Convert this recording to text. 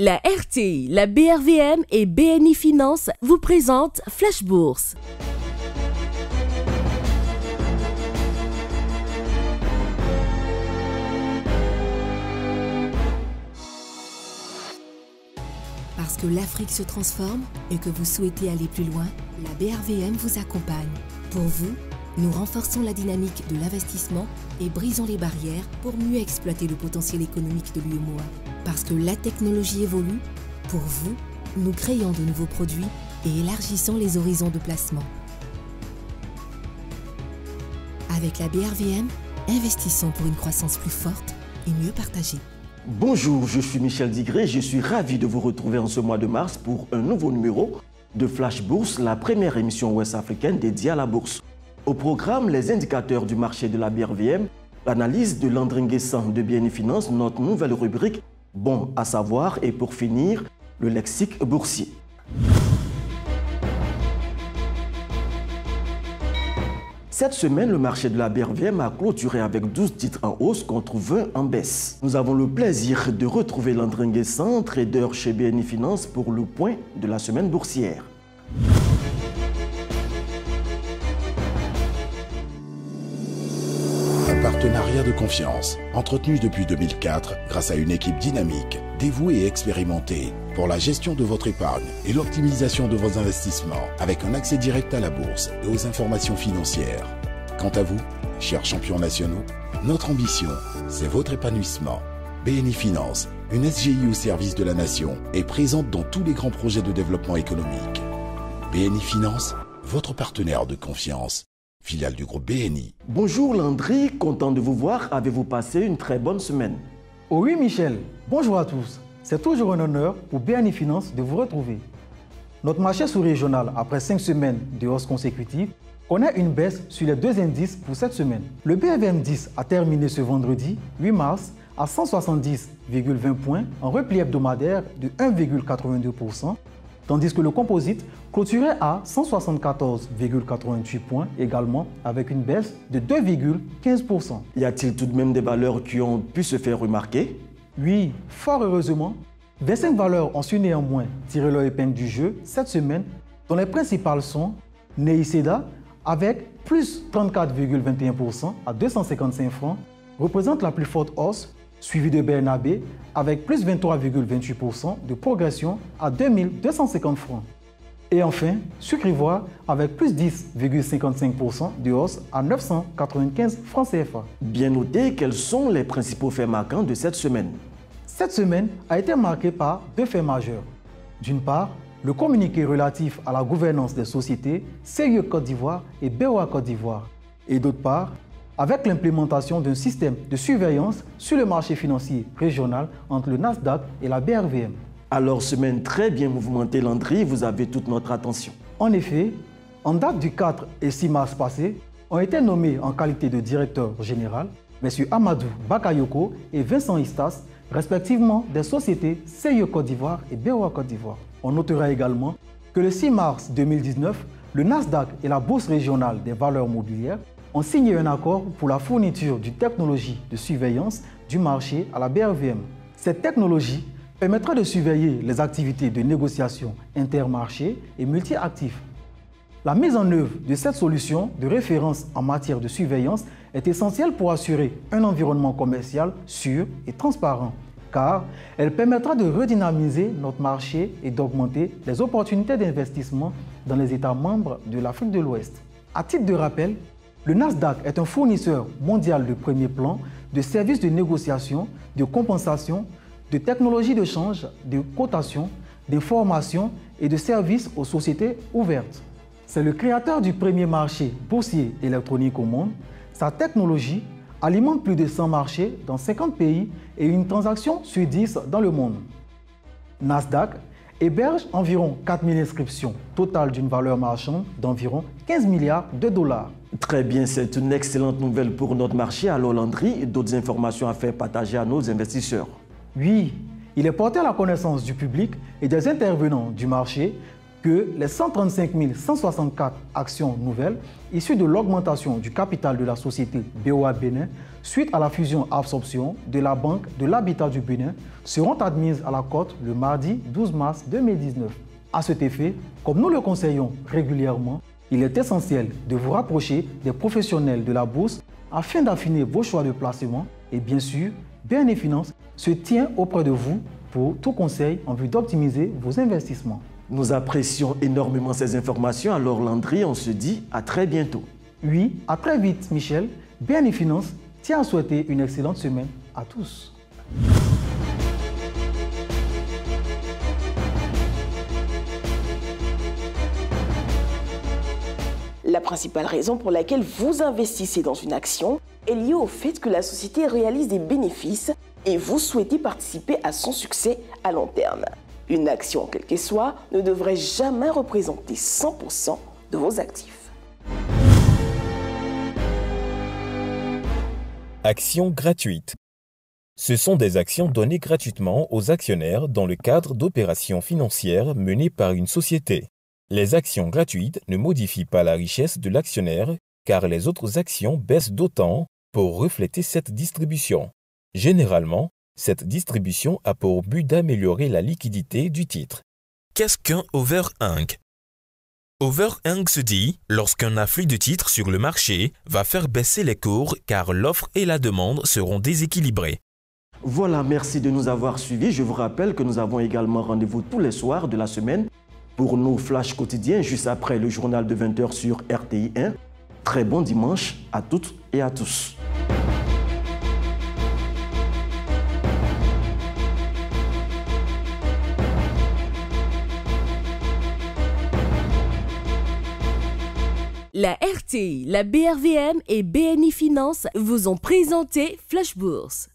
La RTI, la BRVM et BNI Finance vous présentent Flash Bourse. Parce que l'Afrique se transforme et que vous souhaitez aller plus loin, la BRVM vous accompagne. Pour vous, nous renforçons la dynamique de l'investissement et brisons les barrières pour mieux exploiter le potentiel économique de l'UEMOA. Parce que la technologie évolue, pour vous, nous créons de nouveaux produits et élargissons les horizons de placement. Avec la BRVM, investissons pour une croissance plus forte et mieux partagée. Bonjour, je suis Michel Digré, je suis ravi de vous retrouver en ce mois de mars pour un nouveau numéro de Flash Bourse, la première émission ouest-africaine dédiée à la bourse. Au programme, les indicateurs du marché de la BRVM, l'analyse de Landry Nguessan de BNI Finance, notre nouvelle rubrique Bon à savoir et pour finir, le lexique boursier. Cette semaine, le marché de la BRVM a clôturé avec 12 titres en hausse contre 20 en baisse. Nous avons le plaisir de retrouver Landry Nguessan, trader chez BNI Finance pour le point de la semaine boursière. Partenariat de confiance, entretenu depuis 2004 grâce à une équipe dynamique, dévouée et expérimentée pour la gestion de votre épargne et l'optimisation de vos investissements avec un accès direct à la bourse et aux informations financières. Quant à vous, chers champions nationaux, notre ambition, c'est votre épanouissement. BNI Finance, une SGI au service de la nation, est présente dans tous les grands projets de développement économique. BNI Finance, votre partenaire de confiance. Filiale du groupe BNI. Bonjour Landry, content de vous voir. Avez-vous passé une très bonne semaine? Oh oui Michel, bonjour à tous. C'est toujours un honneur pour BNI Finance de vous retrouver. Notre marché sous-régional, après 5 semaines de hausse consécutive, connaît une baisse sur les deux indices pour cette semaine. Le BRVM 10 a terminé ce vendredi 8 mars à 170,20 points en repli hebdomadaire de 1,82%, tandis que le composite clôturait à 174,88 points également avec une baisse de 2,15%. Y a-t-il tout de même des valeurs qui ont pu se faire remarquer? Oui, fort heureusement, 25 valeurs ont su néanmoins tirer leur épingle du jeu cette semaine, dont les principales sont Neiseda avec plus 34,21% à 255 francs, représente la plus forte hausse, suivi de BNAB avec plus 23,28% de progression à 2250 francs. Et enfin, Sucre Ivoire avec plus 10,55% de hausse à 995 francs CFA. Bien noté, quels sont les principaux faits marquants de cette semaine? Cette semaine a été marquée par deux faits majeurs. D'une part, le communiqué relatif à la gouvernance des sociétés CIE Côte d'Ivoire et BOA Côte d'Ivoire. Et d'autre part, avec l'implémentation d'un système de surveillance sur le marché financier régional entre le Nasdaq et la BRVM. Alors, semaine très bien mouvementée, Landry, vous avez toute notre attention. En effet, en date du 4 et 6 mars passés, ont été nommés en qualité de directeur général M. Amadou Bakayoko et Vincent Istas, respectivement des sociétés CIE Côte d'Ivoire et BOA Côte d'Ivoire. On notera également que le 6 mars 2019, le Nasdaq et la Bourse régionale des valeurs mobilières ont signé un accord pour la fourniture d'une technologie de surveillance du marché à la BRVM. Cette technologie permettra de surveiller les activités de négociation intermarché et multi-actifs. La mise en œuvre de cette solution de référence en matière de surveillance est essentielle pour assurer un environnement commercial sûr et transparent, car elle permettra de redynamiser notre marché et d'augmenter les opportunités d'investissement dans les États membres de l'Afrique de l'Ouest. À titre de rappel, le Nasdaq est un fournisseur mondial de premier plan de services de négociation, de compensation, de technologies de change, de cotation, d'information et de services aux sociétés ouvertes. C'est le créateur du premier marché boursier électronique au monde. Sa technologie alimente plus de 100 marchés dans 50 pays et une transaction sur 10 dans le monde. Nasdaq héberge environ 4000 inscriptions totales d'une valeur marchande d'environ 15 milliards de dollars. Très bien, c'est une excellente nouvelle pour notre marché. Alors Landry, d'autres informations à faire partager à nos investisseurs? Oui, il est porté à la connaissance du public et des intervenants du marché que les 135 164 actions nouvelles issues de l'augmentation du capital de la société BOA Bénin suite à la fusion-absorption de la Banque de l'Habitat du Bénin seront admises à la cote le mardi 12 mars 2019. À cet effet, comme nous le conseillons régulièrement, il est essentiel de vous rapprocher des professionnels de la bourse afin d'affiner vos choix de placement et bien sûr, BNI Finance se tient auprès de vous pour tout conseil en vue d'optimiser vos investissements. Nous apprécions énormément ces informations, alors Landry, on se dit à très bientôt. Oui, à très vite Michel. BNI Finance tient à souhaiter une excellente semaine à tous. La principale raison pour laquelle vous investissez dans une action est liée au fait que la société réalise des bénéfices et vous souhaitez participer à son succès à long terme. Une action, quelle qu'elle soit, ne devrait jamais représenter 100% de vos actifs. Actions gratuites. Ce sont des actions données gratuitement aux actionnaires dans le cadre d'opérations financières menées par une société. Les actions gratuites ne modifient pas la richesse de l'actionnaire car les autres actions baissent d'autant pour refléter cette distribution. Généralement, cette distribution a pour but d'améliorer la liquidité du titre. Qu'est-ce qu'un overhang? Overhang se dit lorsqu'un afflux de titres sur le marché va faire baisser les cours car l'offre et la demande seront déséquilibrées. Voilà, merci de nous avoir suivis. Je vous rappelle que nous avons également rendez-vous tous les soirs de la semaine pour nos flashs quotidiens juste après le journal de 20 h sur RTI 1. Très bon dimanche à toutes et à tous. La RTI, la BRVM et BNI Finance vous ont présenté Flash Bourse.